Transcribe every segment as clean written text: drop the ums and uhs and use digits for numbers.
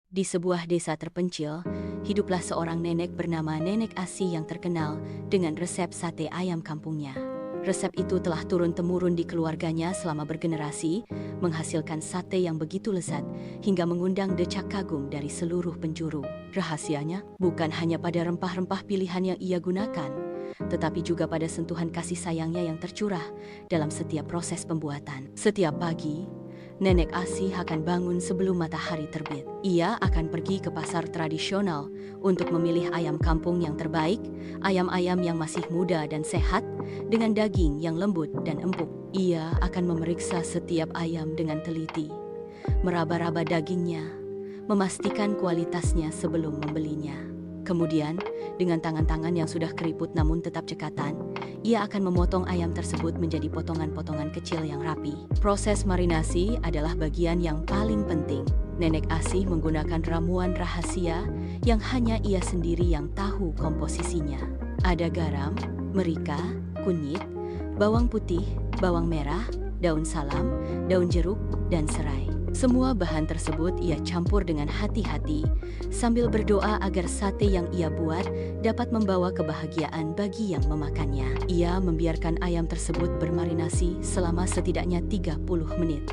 Di sebuah desa terpencil, hiduplah seorang nenek bernama Nenek Asih yang terkenal dengan resep sate ayam kampungnya. Resep itu telah turun-temurun di keluarganya selama bergenerasi, menghasilkan sate yang begitu lezat hingga mengundang decak kagum dari seluruh penjuru. Rahasianya bukan hanya pada rempah-rempah pilihan yang ia gunakan, tetapi juga pada sentuhan kasih sayangnya yang tercurah dalam setiap proses pembuatan. Setiap pagi, Nenek Asih akan bangun sebelum matahari terbit. Ia akan pergi ke pasar tradisional untuk memilih ayam kampung yang terbaik, ayam-ayam yang masih muda dan sehat, dengan daging yang lembut dan empuk. Ia akan memeriksa setiap ayam dengan teliti, meraba-raba dagingnya, memastikan kualitasnya sebelum membelinya. Kemudian, dengan tangan-tangan yang sudah keriput namun tetap cekatan, ia akan memotong ayam tersebut menjadi potongan-potongan kecil yang rapi. Proses marinasi adalah bagian yang paling penting. Nenek Asih menggunakan ramuan rahasia yang hanya ia sendiri yang tahu komposisinya. Ada garam, merika, kunyit, bawang putih, bawang merah, daun salam, daun jeruk, dan serai. Semua bahan tersebut ia campur dengan hati-hati sambil berdoa agar sate yang ia buat dapat membawa kebahagiaan bagi yang memakannya. Ia membiarkan ayam tersebut bermarinasi selama setidaknya 30 menit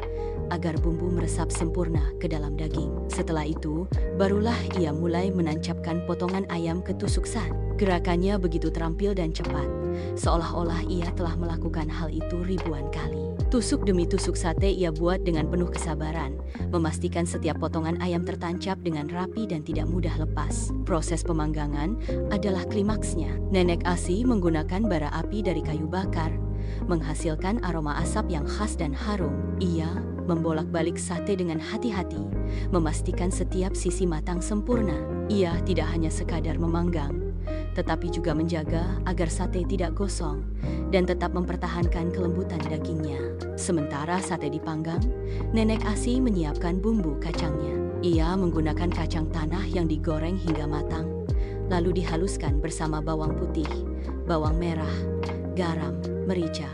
agar bumbu meresap sempurna ke dalam daging. Setelah itu, barulah ia mulai menancapkan potongan ayam ke tusuk sate. Gerakannya begitu terampil dan cepat, seolah-olah ia telah melakukan hal itu ribuan kali. Tusuk demi tusuk sate ia buat dengan penuh kesabaran, memastikan setiap potongan ayam tertancap dengan rapi dan tidak mudah lepas. Proses pemanggangan adalah klimaksnya. Nenek Asih menggunakan bara api dari kayu bakar, menghasilkan aroma asap yang khas dan harum. Ia membolak-balik sate dengan hati-hati, memastikan setiap sisi matang sempurna. Ia tidak hanya sekadar memanggang, tetapi juga menjaga agar sate tidak gosong dan tetap mempertahankan kelembutan dagingnya. Sementara sate dipanggang, Nenek Asih menyiapkan bumbu kacangnya. Ia menggunakan kacang tanah yang digoreng hingga matang, lalu dihaluskan bersama bawang putih, bawang merah, garam, merica,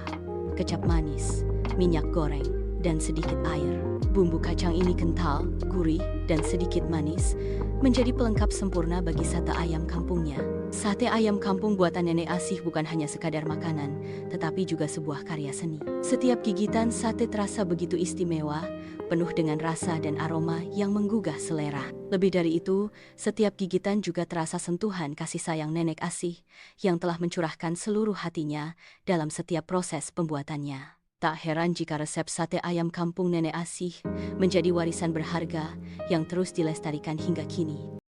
kecap manis, minyak goreng, dan sedikit air. Bumbu kacang ini kental, gurih, dan sedikit manis, menjadi pelengkap sempurna bagi sate ayam kampungnya. Sate ayam kampung buatan Nenek Asih bukan hanya sekadar makanan, tetapi juga sebuah karya seni. Setiap gigitan sate terasa begitu istimewa, penuh dengan rasa dan aroma yang menggugah selera. Lebih dari itu, setiap gigitan juga terasa sentuhan kasih sayang Nenek Asih yang telah mencurahkan seluruh hatinya dalam setiap proses pembuatannya. Tak heran jika resep sate ayam kampung Nenek Asih menjadi warisan berharga yang terus dilestarikan hingga kini.